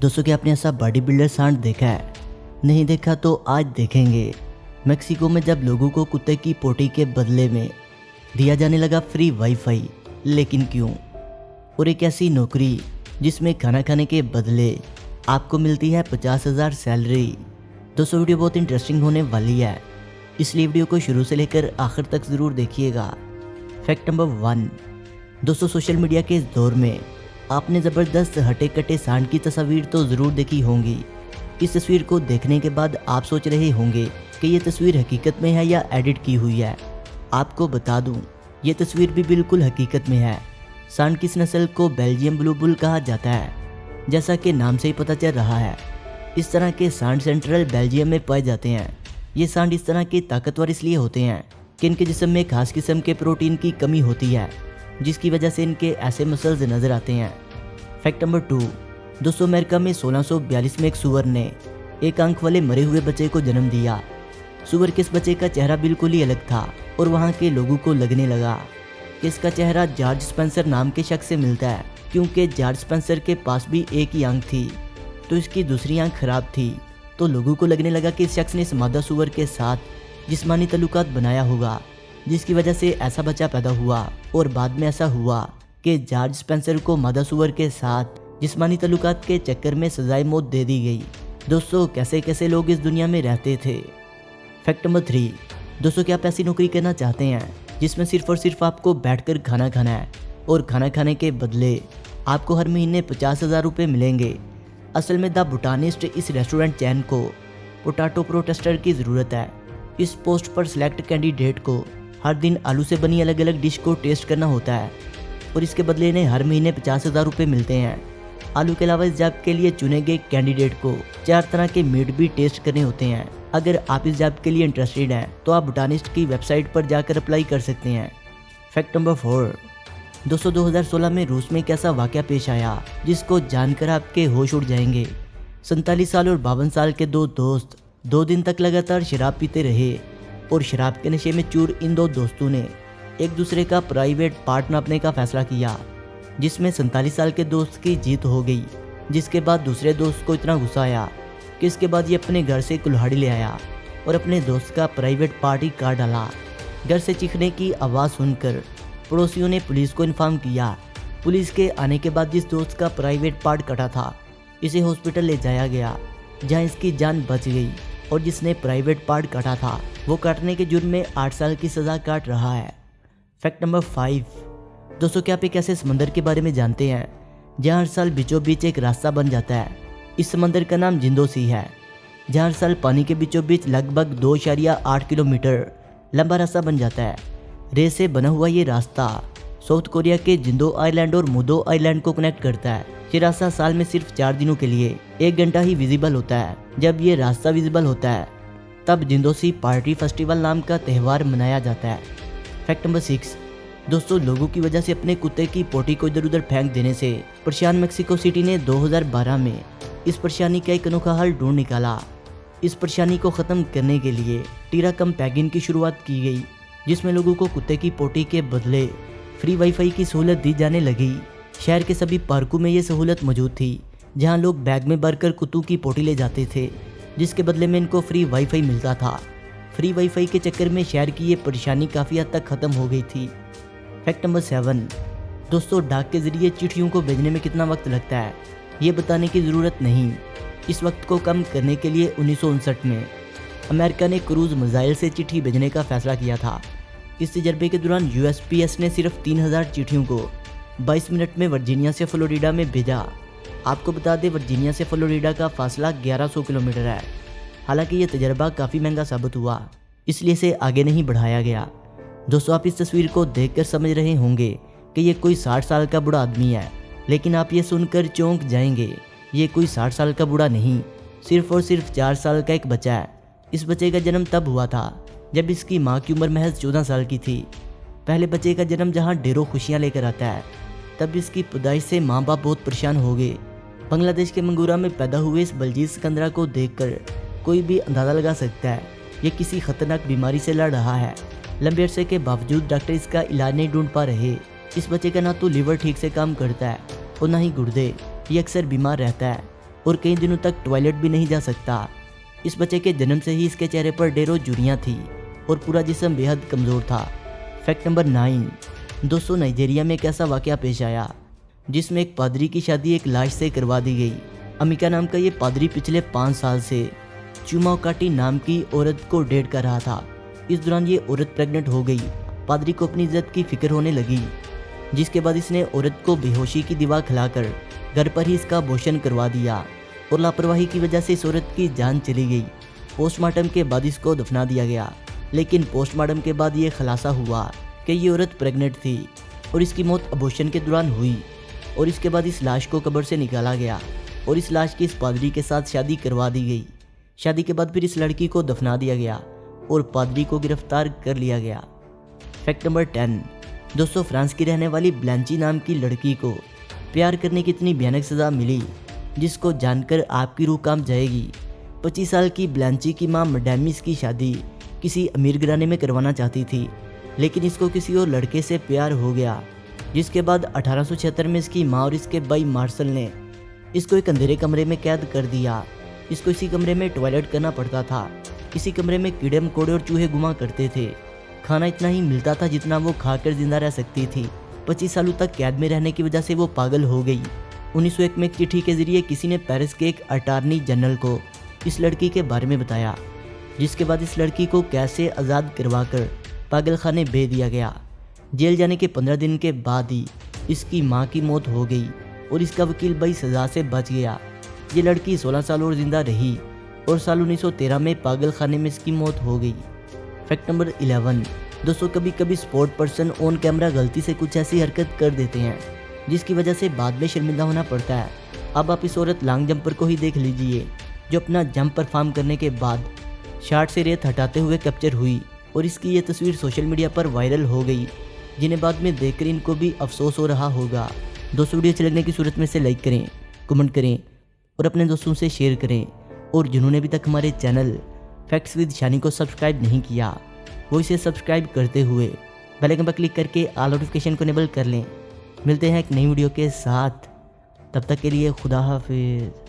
दोस्तों, क्या आपने ऐसा बॉडी बिल्डर सांड देखा है? नहीं देखा तो आज देखेंगे। मेक्सिको में जब लोगों को कुत्ते की पोटी के बदले में दिया जाने लगा फ्री वाईफाई, लेकिन क्यों? और एक ऐसी नौकरी जिसमें खाना खाने के बदले आपको मिलती है 50,000 सैलरी। दोस्तों, वीडियो बहुत इंटरेस्टिंग होने वाली है, इसलिए वीडियो को शुरू से लेकर आखिर तक ज़रूर देखिएगा। Fact number 1। दोस्तों, सोशल मीडिया के इस दौर में आपने ज़बरदस्त हटे कटे सांड की तस्वीर तो ज़रूर देखी होंगी। इस तस्वीर को देखने के बाद आप सोच रहे होंगे कि ये तस्वीर हकीकत में है या एडिट की हुई है। आपको बता दूं, ये तस्वीर भी बिल्कुल हकीकत में है। सांड की इस नस्ल को बेल्जियम ब्लू बुल कहा जाता है, जैसा कि नाम से ही पता चल रहा है। इस तरह के सांड सेंट्रल बेल्जियम में पाए जाते हैं। ये सांड इस तरह के ताकतवर इसलिए होते हैं कि इनके जिस्म में खास किस्म के प्रोटीन की कमी होती है, जिसकी वजह से इनके ऐसे मसल्स नजर आते हैं। Fact number 2। दोस्तों, अमेरिका में 1642 में एक सूअर ने एक आंख वाले मरे हुए बच्चे को जन्म दिया। सूअर के इस बच्चे का चेहरा बिल्कुल ही अलग था और वहाँ के लोगों को लगने लगा कि इसका चेहरा जॉर्ज स्पेंसर नाम के शख्स से मिलता है, क्योंकि जॉर्ज स्पेंसर के पास भी एक ही आंख थी, तो इसकी दूसरी आंख खराब थी। तो लोगों को लगने लगा कि इस शख्स ने इस मादा सूअर के साथ जिस्मानी तल्लुकात बनाया होगा, जिसकी वजह से ऐसा बच्चा पैदा हुआ। और बाद में ऐसा हुआ कि जॉर्ज स्पेंसर को मादा सूअर के साथ जिस्मानी तल्लुकात के चक्कर में सजाए मौत दे दी गई। दोस्तों, कैसे कैसे लोग इस दुनिया में रहते थे। Fact number 3। दोस्तों, क्या आप ऐसी नौकरी करना चाहते हैं जिसमें सिर्फ और सिर्फ आपको बैठकर खाना खाना है और खाना खाने के बदले आपको हर महीने 50,000 रुपये मिलेंगे? असल में द बुटानिस्ट इस रेस्टोरेंट चैन को पोटैटो प्रोटेस्टर की ज़रूरत है। इस पोस्ट पर सिलेक्ट कैंडिडेट को हर दिन आलू से बनी अलग अलग डिश को टेस्ट करना होता है और इसके बदले इन्हें हर महीने 50,000 रुपये मिलते हैं। आलू के अलावा इस जॉब के लिए चुने गए कैंडिडेट को 4 तरह के मीट भी टेस्ट करने होते हैं। अगर आप इस जॉब के लिए इंटरेस्टेड हैं तो आप बुटानिस्ट की वेबसाइट पर जाकर अप्लाई कर सकते हैं। Fact number 4। दोस्तों, 2016 में रूस में एक ऐसा वाक़या पेश आया जिसको जानकर आपके होश उड़ जाएंगे। 47 साल और 52 साल के दो दोस्त 2 दिन तक लगातार शराब पीते रहे और शराब के नशे में चूर इन दो दोस्तों ने एक दूसरे का प्राइवेट पार्ट नापने का फैसला किया, जिसमें 47 साल के दोस्त की जीत हो गई। जिसके बाद दूसरे दोस्त को इतना गुस्सा आया कि इसके बाद ये अपने घर से कुल्हाड़ी ले आया और अपने दोस्त का प्राइवेट पार्ट ही काट डाला। घर से चीखने की आवाज़ सुनकर पड़ोसियों ने पुलिस को इन्फॉर्म किया। पुलिस के आने के बाद जिस दोस्त का प्राइवेट पार्ट कटा था, इसे हॉस्पिटल ले जाया गया, जहां इसकी जान बच गई। और जिसने प्राइवेट पार्ट काटा था वो काटने के जुर्म में 8 साल की सज़ा काट रहा है। Fact number 5। दोस्तों, क्या आप एक ऐसे समंदर के बारे में जानते हैं जहाँ हर साल बीचों बीच एक रास्ता बन जाता है? इस समंदर का नाम जिंदो सी है, जहाँ हर साल पानी के बीचों बीच लगभग 2.8 किलोमीटर लंबा रास्ता बन जाता है। रेत से बना हुआ ये रास्ता साउथ कोरिया के जिंदो आइलैंड और मुदो आइलैंड को कनेक्ट करता है। ये रास्ता साल में सिर्फ 4 दिनों के लिए 1 घंटा ही विजिबल होता है। जब ये रास्ता विजिबल होता है तब जिंदोसी पार्टी फेस्टिवल नाम का त्यौहार मनाया जाता है। Fact number 6। दोस्तों, लोगों की वजह से अपने कुत्ते की पोटी को इधर उधर फेंक देने से परेशान मेक्सिको सिटी ने 2012 में इस परेशानी का एक अनोखा हल ढूंढ निकाला। इस परेशानी को ख़त्म करने के लिए टीरा कम पैगिन की शुरुआत की गई, जिसमें लोगों को कुत्ते की पोटी के बदले फ्री वाईफाई की सहूलत दी जाने लगी। शहर के सभी पार्कों में ये सहूलत मौजूद थी, जहां लोग बैग में भरकर कुत्तों की पोटी ले जाते थे, जिसके बदले में इनको फ्री वाईफाई मिलता था। फ्री वाईफाई के चक्कर में शहर की ये परेशानी काफ़ी हद तक ख़त्म हो गई थी। Fact number 7। दोस्तों, डाक के ज़रिए चिट्ठियों को भेजने में कितना वक्त लगता है ये बताने की ज़रूरत नहीं। इस वक्त को कम करने के लिए 1959 में अमेरिका ने क्रूज़ मिसाइल से चिट्ठी भेजने का फैसला किया था। इस तजर्बे के दौरान यूएसपीएस ने सिर्फ 3000 चिट्ठियों को 22 मिनट में वर्जीनिया से फ्लोरिडा में भेजा। आपको बता दें, वर्जीनिया से फ्लोरिडा का फासला 1100 किलोमीटर है। हालांकि ये तजर्बा काफ़ी महंगा साबित हुआ, इसलिए इसे आगे नहीं बढ़ाया गया। दोस्तों, आप इस तस्वीर को देखकर समझ रहे होंगे कि ये कोई 60 साल का बूढ़ा आदमी है, लेकिन आप ये सुनकर चौंक जाएंगे, ये कोई 60 साल का बूढ़ा नहीं, सिर्फ और सिर्फ 4 साल का एक बच्चा है। इस बच्चे का जन्म तब हुआ था जब इसकी माँ की उम्र महज 14 साल की थी। पहले बच्चे का जन्म जहाँ ढेरों खुशियाँ लेकर आता है, तब इसकी पैदाइश से माँ बाप बहुत परेशान हो गए। बांग्लादेश के मंगूरा में पैदा हुए इस बलजीत सिकंदरा को देखकर कोई भी अंदाज़ा लगा सकता है ये किसी खतरनाक बीमारी से लड़ रहा है। लंबे अरसे के बावजूद डॉक्टर इसका इलाज नहीं ढूंढ पा रहे। इस बच्चे का ना तो लीवर ठीक से काम करता है और ना ही गुर्दे। ये अक्सर बीमार रहता है। और कई दिनों तक टॉयलेट भी नहीं जा सकता। इस बच्चे के जन्म से ही इसके चेहरे पर ढेरों झुर्रियाँ थी और पूरा जिस्म बेहद कमज़ोर था। Fact number 9। दोस्तों, नाइजीरिया में एक ऐसा वाक़या पेश आया जिसमें एक पादरी की शादी एक लाश से करवा दी गई। अमिका नाम का ये पादरी पिछले 5 साल से चुमाकाटी नाम की औरत को डेट कर रहा था। इस दौरान ये औरत प्रेग्नेंट हो गई। पादरी को अपनी इज्जत की फिक्र होने लगी, जिसके बाद इसने औरत को बेहोशी की दवा खिलाकर घर पर ही इसका अबॉर्शन करवा दिया और लापरवाही की वजह से इस औरत की जान चली गई। पोस्टमार्टम के बाद इसको दफना दिया गया, लेकिन पोस्टमार्टम के बाद ये खुलासा हुआ कि ये औरत प्रेग्नेंट थी और इसकी मौत अबॉर्शन के दौरान हुई। और इसके बाद इस लाश को कब्र से निकाला गया और इस लाश की इस पादरी के साथ शादी करवा दी गई। शादी के बाद फिर इस लड़की को दफना दिया गया और पादरी को गिरफ्तार कर लिया गया। Fact number 10। दोस्तों, फ्रांस की रहने वाली ब्लैंची नाम की लड़की को प्यार करने की इतनी भयानक सज़ा मिली जिसको जानकर आपकी रूह कांप जाएगी। 25 साल की ब्लैंची की मां मडैमिस की शादी किसी अमीर घराने में करवाना चाहती थी, लेकिन इसको किसी और लड़के से प्यार हो गया, जिसके बाद 1876 में इसकी माँ और इसके भाई मार्शल ने इसको एक अंधेरे कमरे में कैद कर दिया। इसको इसी कमरे में टॉयलेट करना पड़ता था। इसी कमरे में कीड़े मकोड़े और चूहे घुमा करते थे। खाना इतना ही मिलता था जितना वो खाकर जिंदा रह सकती थी। 25 सालों तक कैद में रहने की वजह से वो पागल हो गई। 1901 में एक चिट्ठी के जरिए किसी ने पेरिस के एक अटॉर्नी जनरल को इस लड़की के बारे में बताया, जिसके बाद इस लड़की को कैद से आज़ाद करवाकर पागल खाने भेज दिया गया। जेल जाने के 15 दिन के बाद ही इसकी मां की मौत हो गई और इसका वकील भाई सज़ा से बच गया। ये लड़की 16 साल और ज़िंदा रही और साल 1913 में पागल खाने में इसकी मौत हो गई। Fact number 11। दोस्तों, कभी कभी स्पोर्ट पर्सन ऑन कैमरा गलती से कुछ ऐसी हरकत कर देते हैं जिसकी वजह से बाद में शर्मिंदा होना पड़ता है। अब आप इस औरत लॉन्ग जंपर को ही देख लीजिए, जो अपना जंप परफॉर्म करने के बाद शार्ट से रेत हटाते हुए कैप्चर हुई और इसकी ये तस्वीर सोशल मीडिया पर वायरल हो गई, जिन्हें बाद में देखकर इनको भी अफसोस हो रहा होगा। दोस्तों, वीडियो अच्छी लगने की सूरत में से लाइक करें, कमेंट करें और अपने दोस्तों से शेयर करें। और जिन्होंने अभी तक हमारे चैनल फैक्ट्स विद शानी को सब्सक्राइब नहीं किया, वो इसे सब्सक्राइब करते हुए बेल आइकन पर क्लिक करके ऑल नोटिफिकेशन को इनेबल कर लें। मिलते हैं एक नई वीडियो के साथ, तब तक के लिए खुदा हाफिज़।